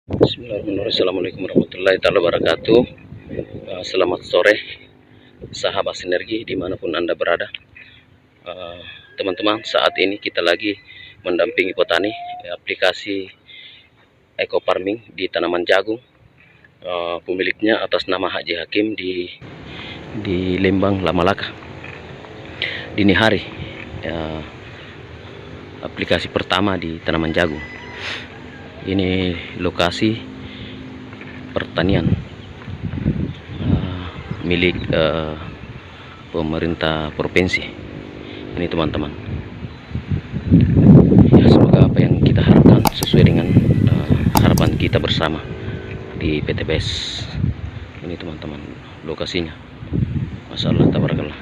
Bismillahirrahmanirrahim. Assalamualaikum warahmatullahi wabarakatuh. Selamat sore sahabat sinergi dimanapun Anda berada. Teman-teman, saat ini kita lagi mendampingi petani aplikasi eco farming di tanaman jagung. Pemiliknya atas nama Haji Hakim di Lembang Lamalaka. Dini hari, aplikasi pertama di tanaman jagung. Ini lokasi pertanian milik pemerintah provinsi. Ini teman-teman, ya, semoga apa yang kita harapkan sesuai dengan harapan kita bersama di PTBS. Ini teman-teman lokasinya, Masya Allah, tabarakallah.